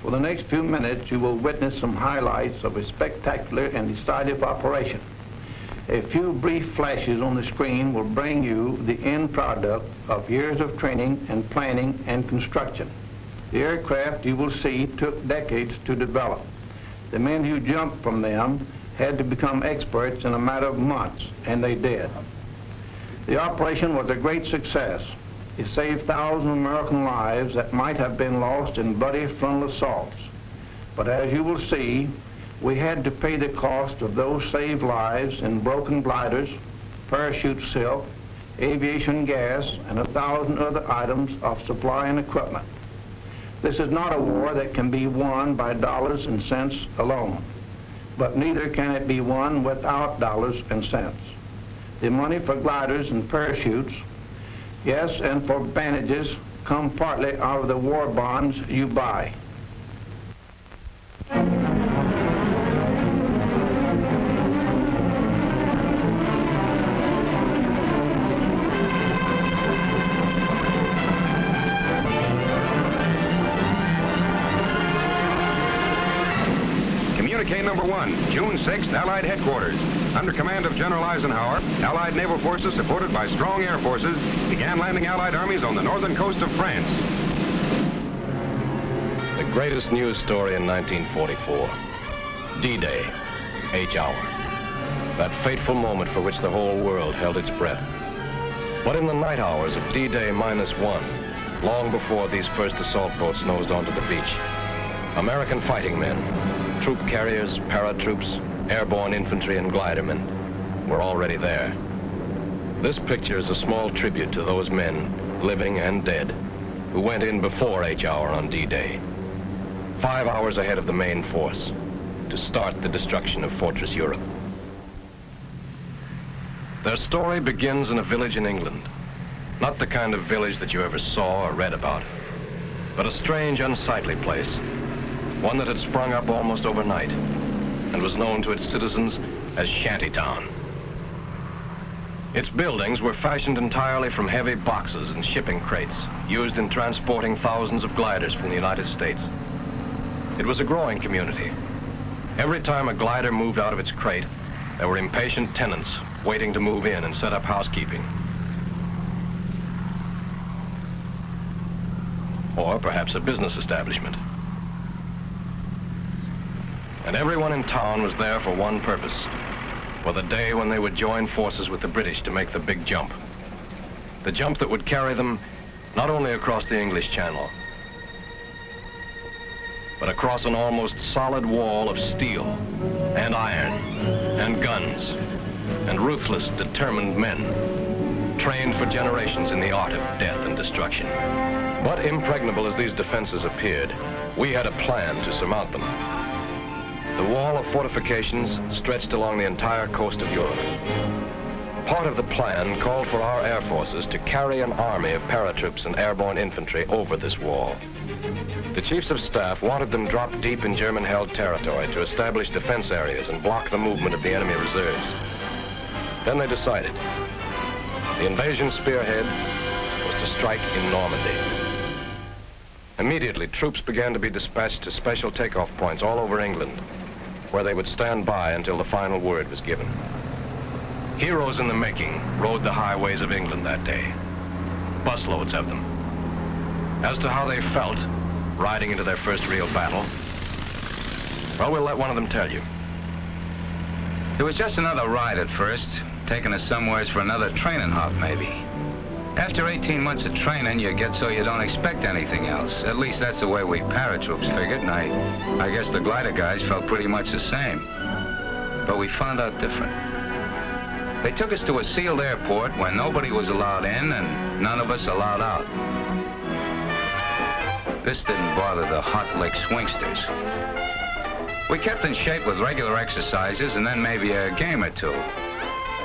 For the next few minutes, you will witness some highlights of a spectacular and decisive operation. A few brief flashes on the screen will bring you the end product of years of training and planning and construction. The aircraft you will see took decades to develop. The men who jumped from them had to become experts in a matter of months, and they did. The operation was a great success. It saved thousands of American lives that might have been lost in bloody frontal assaults. But as you will see, we had to pay the cost of those saved lives in broken gliders, parachute silk, aviation gas, and 1,000 other items of supply and equipment. This is not a war that can be won by dollars and cents alone, but neither can it be won without dollars and cents. The money for gliders and parachutes, yes, and for bandages, come partly out of the war bonds you buy. Communique number 1, June 6th, Allied headquarters. Under command of General Eisenhower, Allied naval forces supported by strong air forces began landing Allied armies on the northern coast of France. The greatest news story in 1944. D-Day, H hour. That fateful moment for which the whole world held its breath. But in the night hours of D-Day -1, long before these first assault boats nosed onto the beach, American fighting men, troop carriers, paratroops, airborne infantry, and glidermen were already there. This picture is a small tribute to those men, living and dead, who went in before H hour on D-Day, 5 hours ahead of the main force, to start the destruction of Fortress Europe. Their story begins in a village in England. Not the kind of village that you ever saw or read about, but a strange, unsightly place, one that had sprung up almost overnight and was known to its citizens as Shantytown. Its buildings were fashioned entirely from heavy boxes and shipping crates used in transporting thousands of gliders from the United States. It was a growing community. Every time a glider moved out of its crate, there were impatient tenants waiting to move in and set up housekeeping. Or perhaps a business establishment. And everyone in town was there for one purpose, for the day when they would join forces with the British to make the big jump. The jump that would carry them not only across the English Channel, but across an almost solid wall of steel and iron and guns and ruthless, determined men, trained for generations in the art of death and destruction. But impregnable as these defenses appeared, we had a plan to surmount them. The wall of fortifications stretched along the entire coast of Europe. Part of the plan called for our air forces to carry an army of paratroops and airborne infantry over this wall. The chiefs of staff wanted them dropped deep in German-held territory to establish defense areas and block the movement of the enemy reserves. Then they decided the invasion spearhead was to strike in Normandy. Immediately, troops began to be dispatched to special takeoff points all over England, where they would stand by until the final word was given. Heroes in the making rode the highways of England that day, busloads of them. As to how they felt riding into their first real battle, well, we'll let one of them tell you. It was just another ride at first, taking us somewheres for another training hop, maybe. After 18 months of training, you get so you don't expect anything else. At least that's the way we paratroops figured, and I guess the glider guys felt pretty much the same. But we found out different. They took us to a sealed airport where nobody was allowed in and none of us allowed out. This didn't bother the hot lick swingsters. We kept in shape with regular exercises and then maybe a game or two.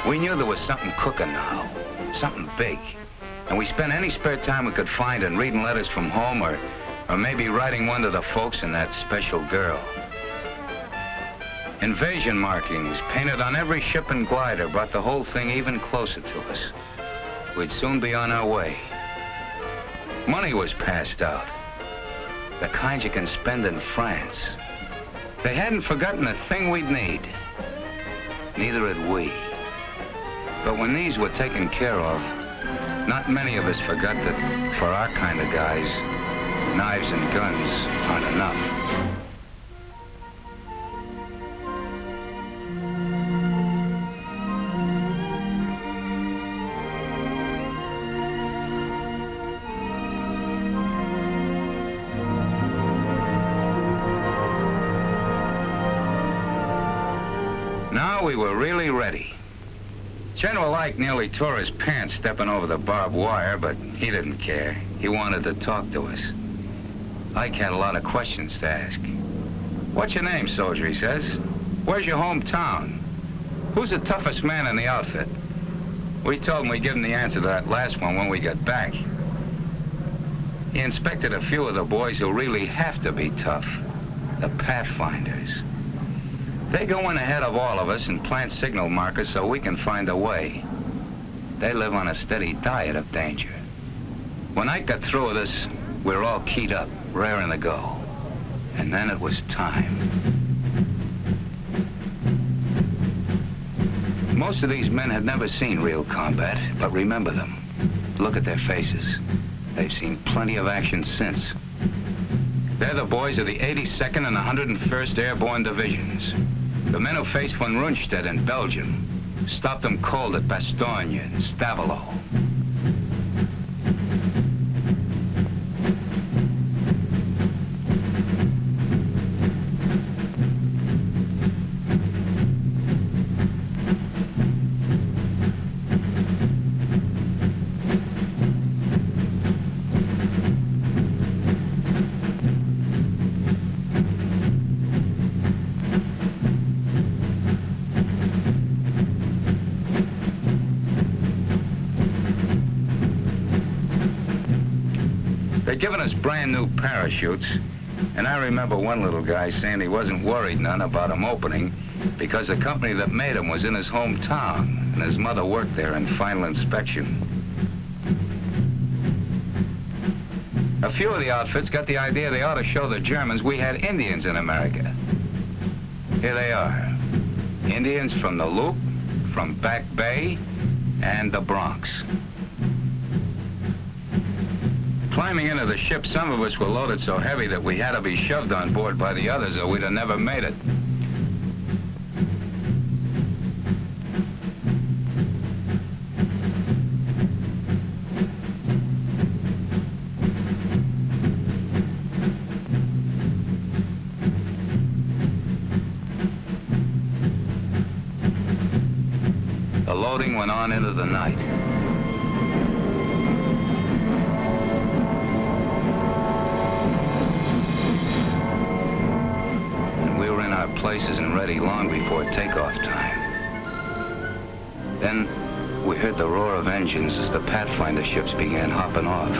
We knew there was something cooking now, something big. And we spent any spare time we could find in reading letters from home or maybe writing one to the folks and that special girl. Invasion markings painted on every ship and glider brought the whole thing even closer to us. We'd soon be on our way. Money was passed out. The kind you can spend in France. They hadn't forgotten a thing we'd need. Neither had we. But when these were taken care of, not many of us forgot that for our kind of guys, knives and guns aren't enough. Now we were really ready. General Ike nearly tore his pants stepping over the barbed wire, but he didn't care. He wanted to talk to us. Ike had a lot of questions to ask. What's your name, soldier, he says. Where's your hometown? Who's the toughest man in the outfit? We told him we'd give him the answer to that last one when we got back. He inspected a few of the boys who really have to be tough. The Pathfinders. They go in ahead of all of us and plant signal markers so we can find a way. They live on a steady diet of danger. When Ike got through with us, we were all keyed up, raring to go. And then it was time. Most of these men had never seen real combat, but remember them. Look at their faces. They've seen plenty of action since. They're the boys of the 82nd and 101st Airborne Divisions. The men who faced von Rundstedt in Belgium, stopped them cold at Bastogne and Stavelot. They'd given us brand new parachutes, and I remember one little guy saying he wasn't worried none about them opening because the company that made them was in his hometown, and his mother worked there in final inspection. A few of the outfits got the idea they ought to show the Germans we had Indians in America. Here they are. Indians from the Loop, from Back Bay, and the Bronx. Climbing into the ship, some of us were loaded so heavy that we had to be shoved on board by the others or we'd have never made it. The loading went on into the night. Places and ready long before takeoff time. Then we heard the roar of engines as the Pathfinder ships began hopping off.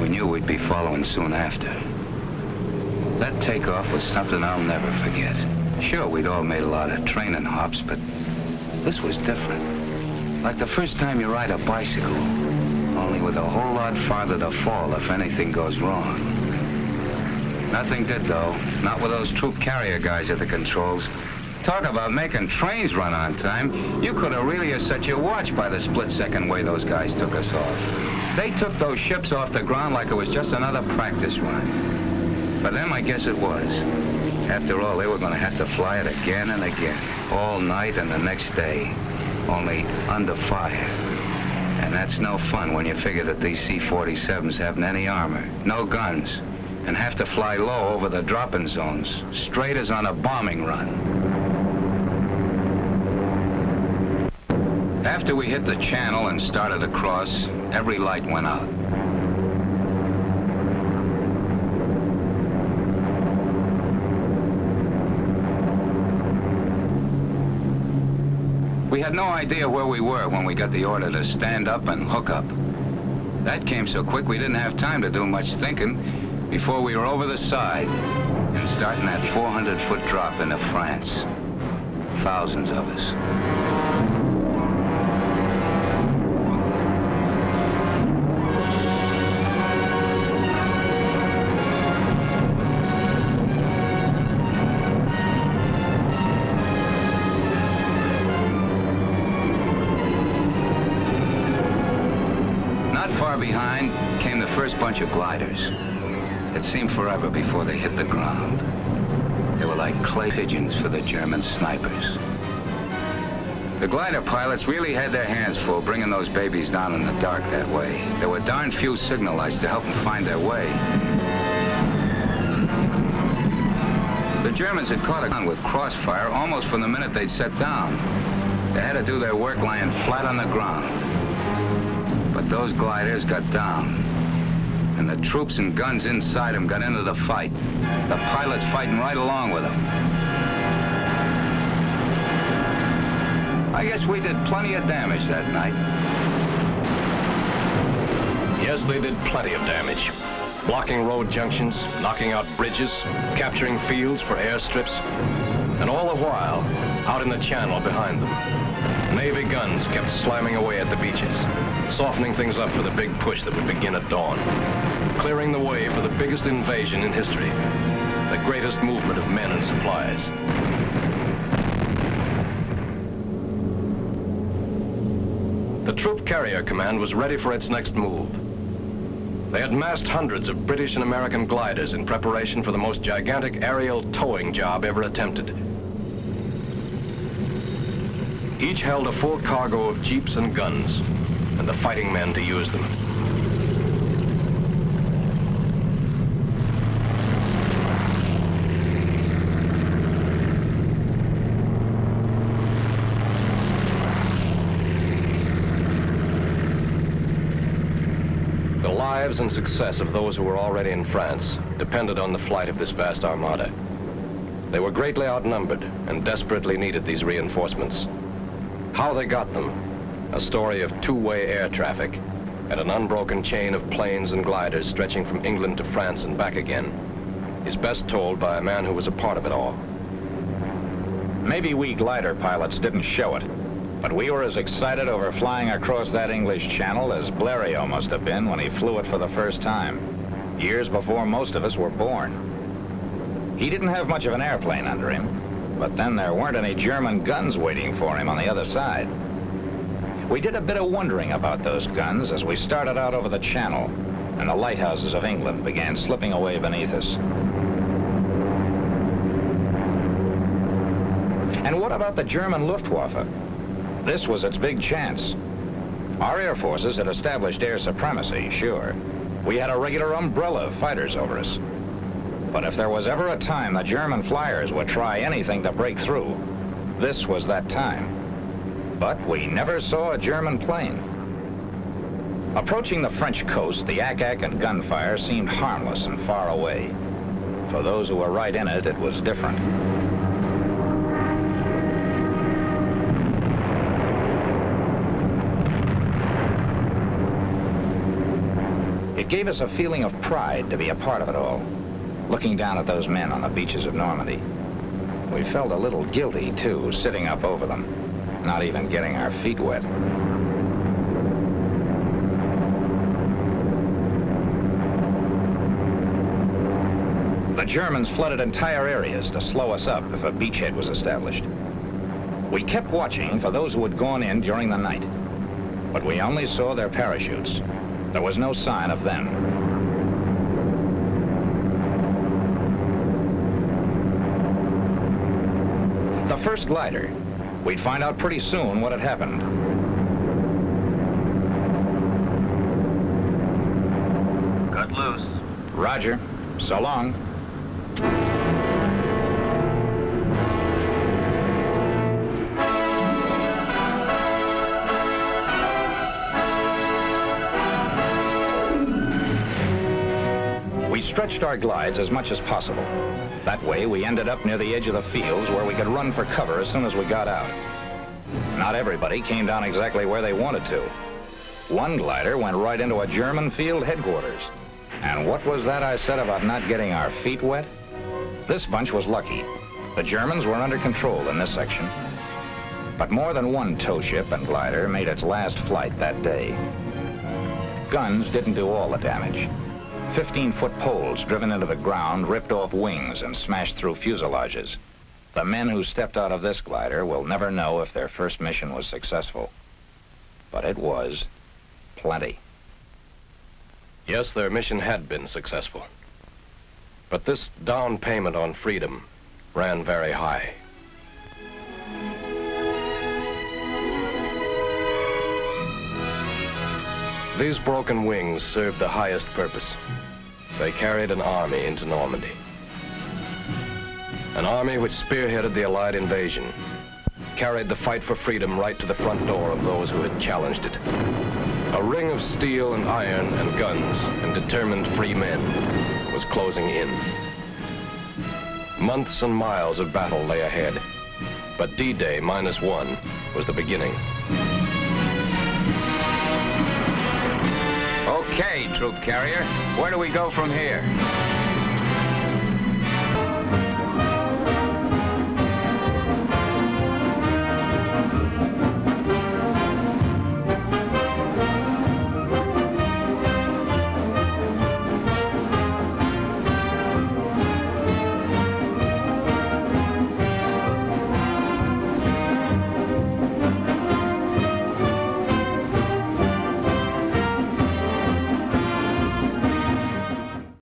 We knew we'd be following soon after. That takeoff was something I'll never forget. Sure, we'd all made a lot of training hops, but this was different. Like the first time you ride a bicycle, only with a whole lot farther to fall if anything goes wrong. Nothing did, though. Not with those troop carrier guys at the controls. Talk about making trains run on time. You could have really set your watch by the split-second way those guys took us off. They took those ships off the ground like it was just another practice run. For them, I guess it was. After all, they were going to have to fly it again and again, all night and the next day. Only under fire. And that's no fun when you figure that these C-47s haven't any armor, no guns, and have to fly low over the drop-in zones, straight as on a bombing run. After we hit the channel and started across, every light went out. We had no idea where we were when we got the order to stand up and hook up. That came so quick we didn't have time to do much thinking before we were over the side and starting that 400-foot drop into France. Thousands of us. far behind came the first bunch of gliders. It seemed forever before they hit the ground. They were like clay pigeons for the German snipers. The glider pilots really had their hands full bringing those babies down in the dark that way. There were darn few signal lights to help them find their way. The Germans had caught on with crossfire almost from the minute they'd set down. They had to do their work lying flat on the ground. But those gliders got down. And the troops and guns inside them got into the fight. The pilots fighting right along with them. I guess we did plenty of damage that night. Yes, they did plenty of damage. Blocking road junctions, knocking out bridges, capturing fields for airstrips, and all the while, out in the channel behind them, Navy guns kept slamming away at the beaches, softening things up for the big push that would begin at dawn, clearing the way for the biggest invasion in history, the greatest movement of men and supplies. The Troop Carrier Command was ready for its next move. They had massed hundreds of British and American gliders in preparation for the most gigantic aerial towing job ever attempted. Each held a full cargo of jeeps and guns, and the fighting men to use them. The lives and success of those who were already in France depended on the flight of this vast armada. They were greatly outnumbered and desperately needed these reinforcements. How they got them, a story of two-way air traffic and an unbroken chain of planes and gliders stretching from England to France and back again, is best told by a man who was a part of it all. Maybe we glider pilots didn't show it, but we were as excited over flying across that English Channel as Blériot must have been when he flew it for the first time, years before most of us were born. He didn't have much of an airplane under him, but then there weren't any German guns waiting for him on the other side. We did a bit of wondering about those guns as we started out over the Channel, and the lighthouses of England began slipping away beneath us. And what about the German Luftwaffe? This was its big chance. Our air forces had established air supremacy, sure. We had a regular umbrella of fighters over us. But if there was ever a time the German flyers would try anything to break through, this was that time. But we never saw a German plane. Approaching the French coast, the ack-ack and gunfire seemed harmless and far away. For those who were right in it, it was different. It gave us a feeling of pride to be a part of it all, looking down at those men on the beaches of Normandy. We felt a little guilty, too, sitting up over them, not even getting our feet wet. The Germans flooded entire areas to slow us up if a beachhead was established. We kept watching for those who had gone in during the night, but we only saw their parachutes. There was no sign of them. The first glider. We'd find out pretty soon what had happened. Cut loose. Roger. So long. We stretched our glides as much as possible. That way, we ended up near the edge of the fields where we could run for cover as soon as we got out. Not everybody came down exactly where they wanted to. One glider went right into a German field headquarters. And what was that I said about not getting our feet wet? This bunch was lucky. The Germans were under control in this section. But more than one tow ship and glider made its last flight that day. Guns didn't do all the damage. 15-foot poles driven into the ground ripped off wings and smashed through fuselages. The men who stepped out of this glider will never know if their first mission was successful. But it was plenty. Yes, their mission had been successful. But this down payment on freedom ran very high. These broken wings served the highest purpose. They carried an army into Normandy. An army which spearheaded the Allied invasion, carried the fight for freedom right to the front door of those who had challenged it. A ring of steel and iron and guns and determined free men was closing in. Months and miles of battle lay ahead, but D-Day -1 was the beginning. Okay, troop carrier, where do we go from here?